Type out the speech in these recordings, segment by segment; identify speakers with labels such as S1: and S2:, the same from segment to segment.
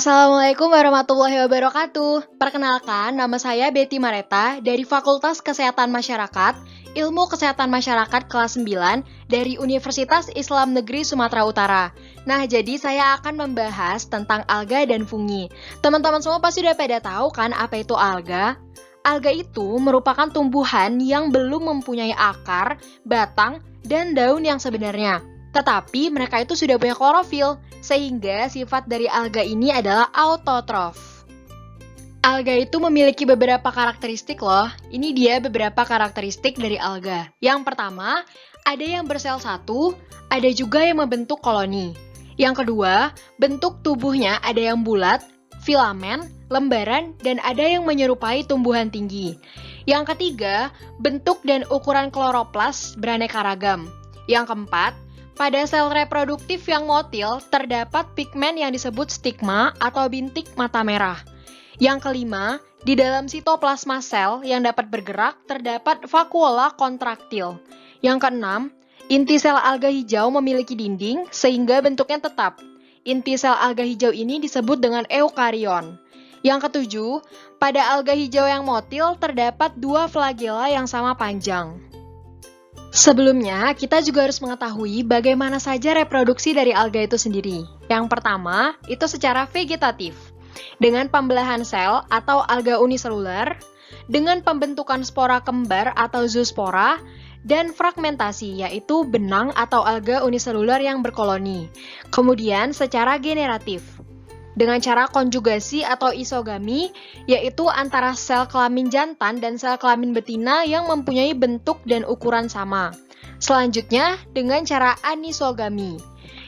S1: Assalamualaikum warahmatullahi wabarakatuh. Perkenalkan, nama saya Betty Mareta dari Fakultas Kesehatan Masyarakat, Ilmu Kesehatan Masyarakat kelas 9 dari Universitas Islam Negeri Sumatera Utara. Nah, jadi saya akan membahas tentang alga dan fungi. Teman-teman semua pasti udah pada tahu kan apa itu alga? Alga itu merupakan tumbuhan yang belum mempunyai akar, batang, dan daun yang sebenarnya. Tetapi mereka itu sudah punya klorofil, sehingga sifat dari alga ini adalah autotrof. Alga itu memiliki beberapa karakteristik loh. Ini dia beberapa karakteristik dari alga. Yang pertama, ada yang bersel satu, ada juga yang membentuk koloni. Yang kedua, bentuk tubuhnya ada yang bulat, filamen, lembaran, dan ada yang menyerupai tumbuhan tinggi. Yang ketiga, bentuk dan ukuran kloroplas beraneka ragam. Yang keempat, pada sel reproduktif yang motil, terdapat pigmen yang disebut stigma atau bintik mata merah. Yang kelima, di dalam sitoplasma sel yang dapat bergerak, terdapat vakuola kontraktil. Yang keenam, inti sel alga hijau memiliki dinding, sehingga bentuknya tetap. Inti sel alga hijau ini disebut dengan eukarion. Yang ketujuh, pada alga hijau yang motil, terdapat dua flagela yang sama panjang. Sebelumnya, kita juga harus mengetahui bagaimana saja reproduksi dari alga itu sendiri. Yang pertama, itu secara vegetatif, dengan pembelahan sel atau alga uniseluler, dengan pembentukan spora kembar atau zoospora, dan fragmentasi, yaitu benang atau alga uniseluler yang berkoloni. Kemudian, secara generatif, dengan cara konjugasi atau isogami, yaitu antara sel kelamin jantan dan sel kelamin betina yang mempunyai bentuk dan ukuran sama. Selanjutnya, dengan cara anisogami,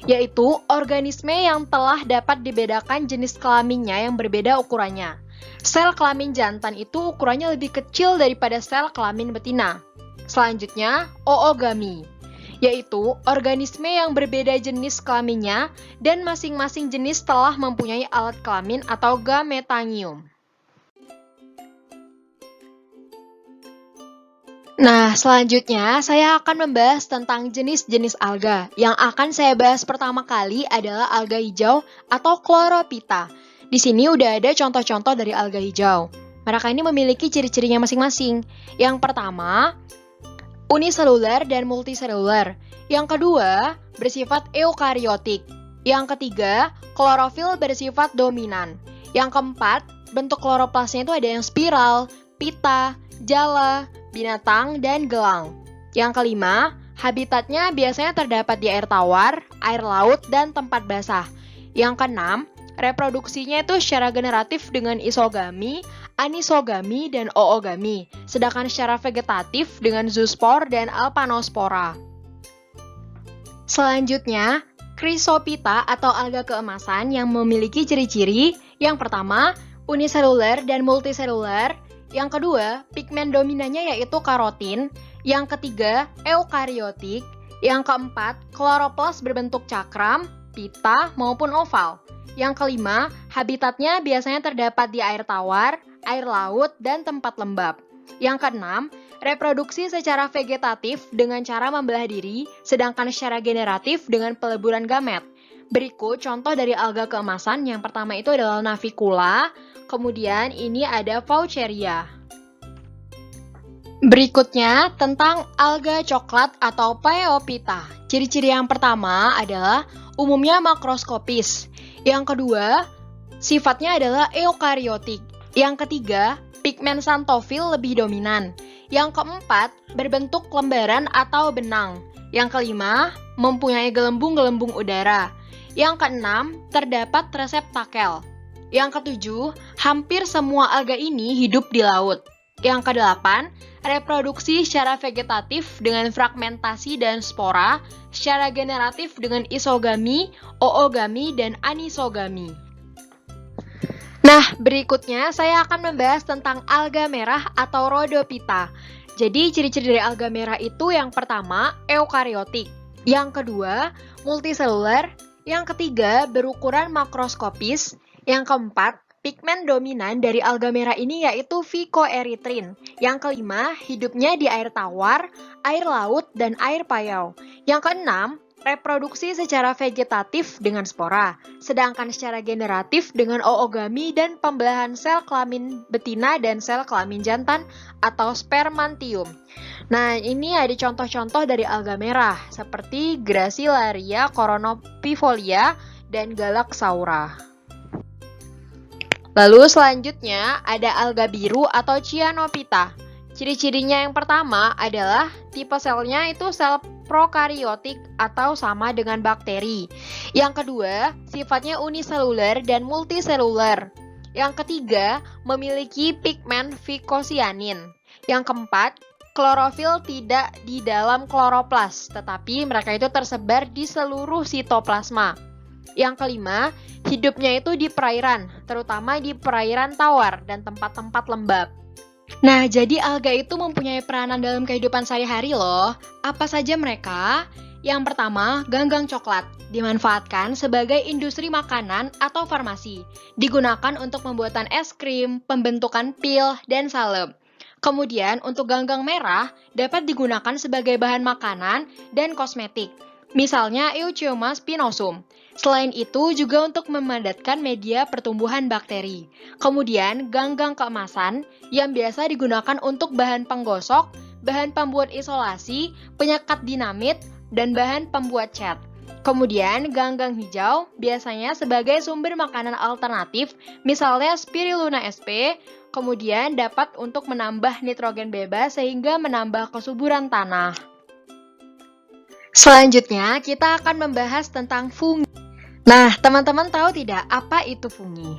S1: yaitu organisme yang telah dapat dibedakan jenis kelaminnya yang berbeda ukurannya. Sel kelamin jantan itu ukurannya lebih kecil daripada sel kelamin betina. Selanjutnya, oogami, yaitu organisme yang berbeda jenis kelaminnya dan masing-masing jenis telah mempunyai alat kelamin atau gametangium. Nah, selanjutnya saya akan membahas tentang jenis-jenis alga. Yang akan saya bahas pertama kali adalah alga hijau atau chlorophyta. Di sini udah ada contoh-contoh dari alga hijau. Mereka ini memiliki ciri-cirinya masing-masing. Yang pertama, uniseluler dan multiseluler. Yang kedua, bersifat eukariotik. Yang ketiga, klorofil bersifat dominan. Yang keempat, bentuk kloroplasnya itu ada yang spiral, pita, jala, binatang, dan gelang. Yang kelima, habitatnya biasanya terdapat di air tawar, air laut, dan tempat basah. Yang keenam, reproduksinya itu secara generatif dengan isogami, anisogami, dan oogami, sedangkan secara vegetatif dengan zoospor dan alpanospora. Selanjutnya, Chrysophyta atau alga keemasan yang memiliki ciri-ciri yang pertama, uniseluler dan multiseluler, yang kedua, pigmen dominannya yaitu karotin, yang ketiga, eukariotik, yang keempat, kloroplas berbentuk cakram, pita, maupun oval. Yang kelima, habitatnya biasanya terdapat di air tawar, air laut, dan tempat lembab. Yang keenam, reproduksi secara vegetatif dengan cara membelah diri, sedangkan secara generatif dengan peleburan gamet. Berikut contoh dari alga keemasan. Yang pertama itu adalah Navicula, kemudian ini ada Vaucheria. Berikutnya tentang alga coklat atau Phaeophyta. Ciri-ciri yang pertama adalah umumnya makroskopis. Yang kedua, sifatnya adalah eukariotik. Yang ketiga, pigmen xanthofil lebih dominan. Yang keempat, berbentuk lembaran atau benang. Yang kelima, mempunyai gelembung-gelembung udara. Yang keenam, terdapat reseptakel. Yang ketujuh, hampir semua alga ini hidup di laut. Yang kedelapan, reproduksi secara vegetatif dengan fragmentasi dan spora, secara generatif dengan isogami, oogami, dan anisogami. Nah, berikutnya saya akan membahas tentang alga merah atau Rhodophyta. Jadi, ciri-ciri dari alga merah itu yang pertama, eukariotik. Yang kedua, multiseluler. Yang ketiga, berukuran makroskopis. Yang keempat, pigmen dominan dari alga merah ini yaitu phycoerythrin. Yang kelima, hidupnya di air tawar, air laut, dan air payau. Yang keenam, reproduksi secara vegetatif dengan spora, sedangkan secara generatif dengan oogami dan pembelahan sel kelamin betina dan sel kelamin jantan atau spermantium. Nah, ini ada contoh-contoh dari alga merah, seperti Gracilaria coronapifolia dan Galaxaura. Lalu selanjutnya ada alga biru atau Cyanophyta. Ciri-cirinya yang pertama adalah tipe selnya itu sel prokariotik atau sama dengan bakteri. Yang kedua, sifatnya uniseluler dan multiseluler. Yang ketiga, memiliki pigmen vicosianin. Yang keempat, klorofil tidak di dalam kloroplas, tetapi mereka itu tersebar di seluruh sitoplasma. Yang kelima, hidupnya itu di perairan, terutama di perairan tawar dan tempat-tempat lembab. Nah, jadi alga itu mempunyai peranan dalam kehidupan sehari-hari loh. Apa saja mereka? Yang pertama, ganggang coklat. Dimanfaatkan sebagai industri makanan atau farmasi. Digunakan untuk pembuatan es krim, pembentukan pil, dan salep. Kemudian, untuk ganggang merah dapat digunakan sebagai bahan makanan dan kosmetik. Misalnya Eucheuma spinosum. Selain itu juga untuk memadatkan media pertumbuhan bakteri. Kemudian ganggang keemasan yang biasa digunakan untuk bahan penggosok, bahan pembuat isolasi, penyekat dinamit, dan bahan pembuat cat. Kemudian ganggang hijau biasanya sebagai sumber makanan alternatif, misalnya Spirulina sp. Kemudian dapat untuk menambah nitrogen bebas sehingga menambah kesuburan tanah. Selanjutnya kita akan membahas tentang fungi. Nah, teman-teman tahu tidak apa itu fungi?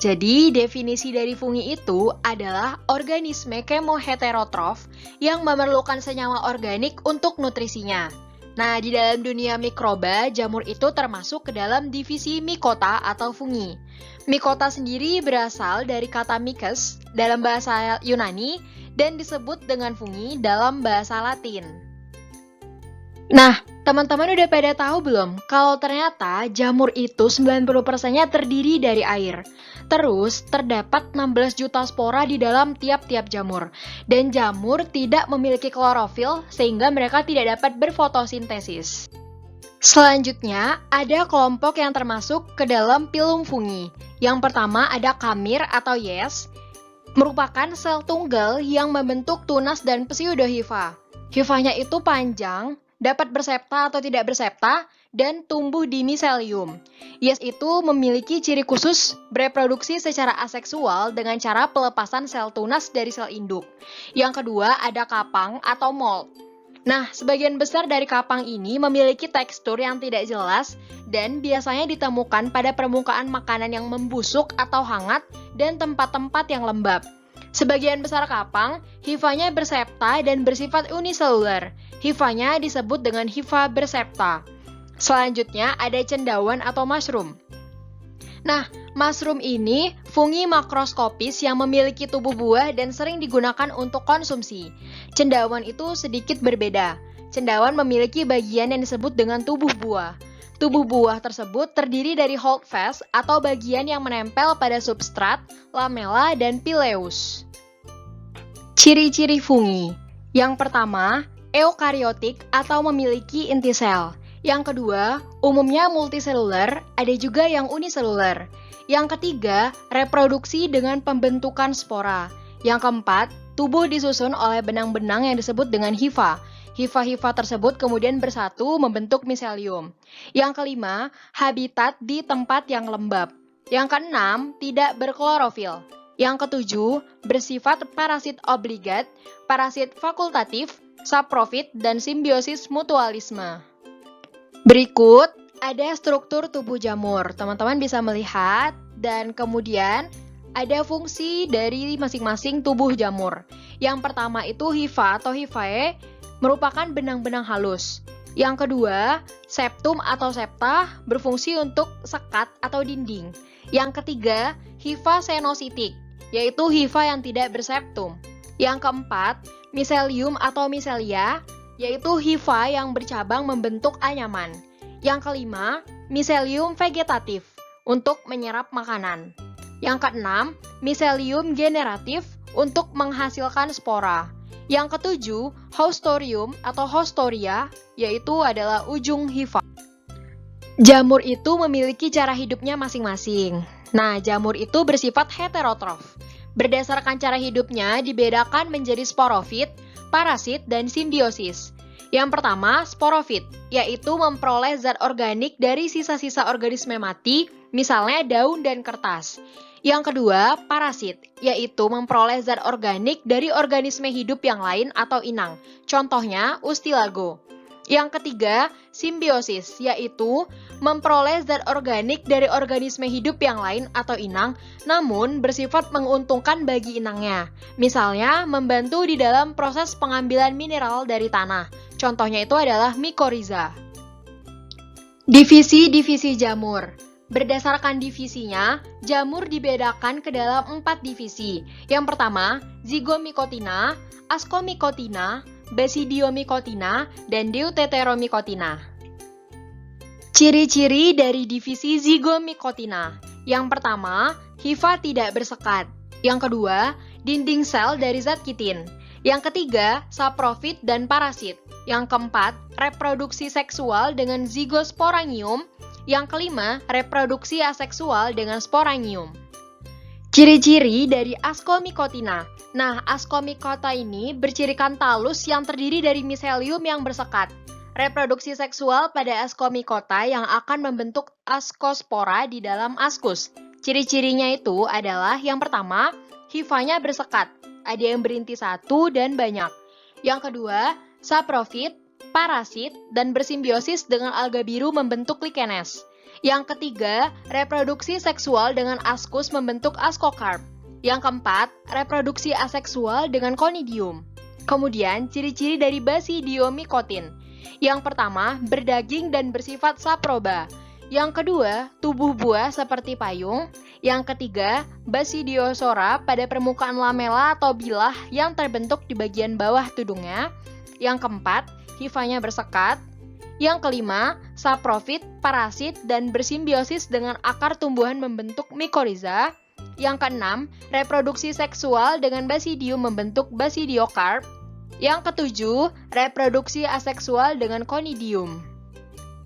S1: Jadi, definisi dari fungi itu adalah organisme kemoheterotrof yang memerlukan senyawa organik untuk nutrisinya. Nah, di dalam dunia mikroba, jamur itu termasuk ke dalam divisi Mycota atau fungi. Mycota sendiri berasal dari kata mycus dalam bahasa Yunani dan disebut dengan fungi dalam bahasa Latin. Nah, teman-teman udah pada tahu belum kalau ternyata jamur itu 90%-nya terdiri dari air. Terus, terdapat 16 juta spora di dalam tiap-tiap jamur. Dan jamur tidak memiliki klorofil sehingga mereka tidak dapat berfotosintesis. Selanjutnya, ada kelompok yang termasuk ke dalam phylum fungi. Yang pertama ada kamir atau yes, merupakan sel tunggal yang membentuk tunas dan pseudohifa. Hifanya itu panjang, dapat bersepta atau tidak bersepta, dan tumbuh di miselium. Yes itu memiliki ciri khusus bereproduksi secara aseksual dengan cara pelepasan sel tunas dari sel induk. Yang kedua ada kapang atau mold. Nah, sebagian besar dari kapang ini memiliki tekstur yang tidak jelas dan biasanya ditemukan pada permukaan makanan yang membusuk atau hangat dan tempat-tempat yang lembab. Sebagian besar kapang, hifanya bersepta dan bersifat uniseluler. Hifanya disebut dengan hifa bersepta. Selanjutnya ada cendawan atau mushroom. Nah, mushroom ini fungi makroskopis yang memiliki tubuh buah dan sering digunakan untuk konsumsi. Cendawan itu sedikit berbeda. Cendawan memiliki bagian yang disebut dengan tubuh buah. Tubuh buah tersebut terdiri dari holdfast atau bagian yang menempel pada substrat, lamella, dan pileus. Ciri-ciri fungi. Yang pertama, eukariotik atau memiliki inti sel. Yang kedua, umumnya multiseluler, ada juga yang uniseluler. Yang ketiga, reproduksi dengan pembentukan spora. Yang keempat, tubuh disusun oleh benang-benang yang disebut dengan hifa. Hifa-hifa tersebut kemudian bersatu membentuk miselium. Yang kelima, habitat di tempat yang lembab. Yang keenam, tidak berklorofil. Yang ketujuh, bersifat parasit obligat, parasit fakultatif, saprofit, dan simbiosis mutualisme. Berikut ada struktur tubuh jamur. Teman-teman bisa melihat dan kemudian ada fungsi dari masing-masing tubuh jamur. Yang pertama itu hifa atau hifae merupakan benang-benang halus. Yang kedua, septum atau septa berfungsi untuk sekat atau dinding. Yang ketiga, hifa senositik, yaitu hifa yang tidak berseptum. Yang keempat, miselium atau miselia, yaitu hifa yang bercabang membentuk anyaman. Yang kelima, miselium vegetatif, untuk menyerap makanan. Yang keenam, miselium generatif, untuk menghasilkan spora. Yang ketujuh, haustorium atau haustoria, yaitu adalah ujung hifa. Jamur itu memiliki cara hidupnya masing-masing. Nah, jamur itu bersifat heterotrof. Berdasarkan cara hidupnya dibedakan menjadi sporofit, parasit, dan simbiosis. Yang pertama, sporofit, yaitu memperoleh zat organik dari sisa-sisa organisme mati, misalnya daun dan kertas. Yang kedua, parasit, yaitu memperoleh zat organik dari organisme hidup yang lain atau inang. Contohnya, ustilago. Yang ketiga, simbiosis, yaitu memperoleh zat organik dari organisme hidup yang lain atau inang, namun bersifat menguntungkan bagi inangnya. Misalnya, membantu di dalam proses pengambilan mineral dari tanah. Contohnya itu adalah mikoriza. Divisi-divisi jamur. Berdasarkan divisinya, jamur dibedakan ke dalam 4 divisi. Yang pertama, zygomycotina, ascomycotina, Basidiomycotina, dan Deuteromicotina. Ciri-ciri dari divisi zygomycotina. Yang pertama, hifa tidak bersekat. Yang kedua, dinding sel dari zat kitin. Yang ketiga, saprofit dan parasit. Yang keempat, reproduksi seksual dengan zygosporangium. Yang kelima, reproduksi aseksual dengan sporangium. Ciri-ciri dari ascomycotina. Nah, ascomycota ini bercirikan talus yang terdiri dari miselium yang bersekat. Reproduksi seksual pada ascomycota yang akan membentuk ascospora di dalam ascus. Ciri-cirinya itu adalah yang pertama, hifanya bersekat. Ada yang berinti satu dan banyak. Yang kedua, saprofit, parasit, dan bersimbiosis dengan alga biru membentuk likenes. Yang ketiga, reproduksi seksual dengan ascus membentuk ascocarp. Yang keempat, reproduksi aseksual dengan conidium. Kemudian, ciri-ciri dari Basidiomycotin. Yang pertama, berdaging dan bersifat saproba. Yang kedua, tubuh buah seperti payung. Yang ketiga, Basidiosora pada permukaan lamela atau bilah yang terbentuk di bagian bawah tudungnya. Yang keempat, hifanya bersekat. Yang kelima, saprofit, parasit, dan bersimbiosis dengan akar tumbuhan membentuk mikoriza. Yang keenam, reproduksi seksual dengan basidium membentuk basidiokarp. Yang ketujuh, reproduksi aseksual dengan conidium.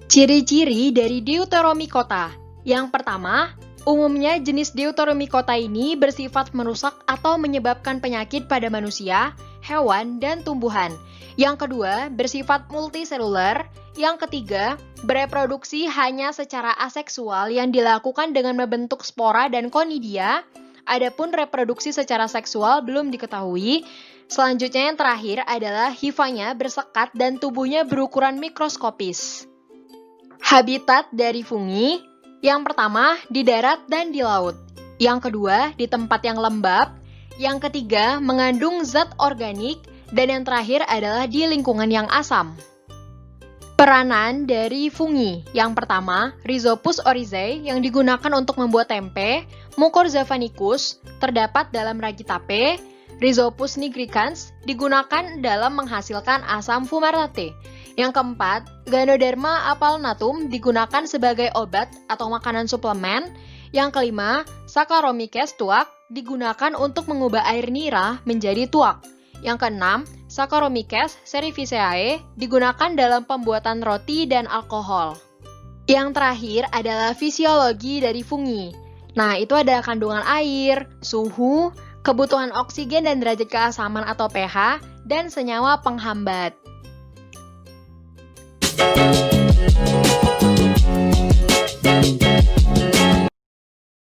S1: Ciri-ciri dari Deuteromycota. Yang pertama, umumnya jenis Deuteromycota ini bersifat merusak atau menyebabkan penyakit pada manusia, hewan, dan tumbuhan. Yang kedua, bersifat multiseluler. Yang ketiga, bereproduksi hanya secara aseksual yang dilakukan dengan membentuk spora dan konidia. Adapun reproduksi secara seksual belum diketahui. Selanjutnya yang terakhir adalah hifanya bersekat dan tubuhnya berukuran mikroskopis. Habitat dari fungi. Yang pertama, di darat dan di laut. Yang kedua, di tempat yang lembab. Yang ketiga, mengandung zat organik. Dan yang terakhir adalah di lingkungan yang asam. Peranan dari fungi. Yang pertama, Rhizopus oryzae yang digunakan untuk membuat tempe, Mucorza vanicus terdapat dalam ragi tape, Rhizopus nigricans digunakan dalam menghasilkan asam fumarate. Yang keempat, Ganoderma apalnatum digunakan sebagai obat atau makanan suplemen. Yang kelima, Saccharomyces tuak digunakan untuk mengubah air nira menjadi tuak. Yang keenam, Saccharomyces cerevisiae digunakan dalam pembuatan roti dan alkohol. Yang terakhir adalah fisiologi dari fungi. Nah, itu ada kandungan air, suhu, kebutuhan oksigen dan derajat keasaman atau pH, dan senyawa penghambat.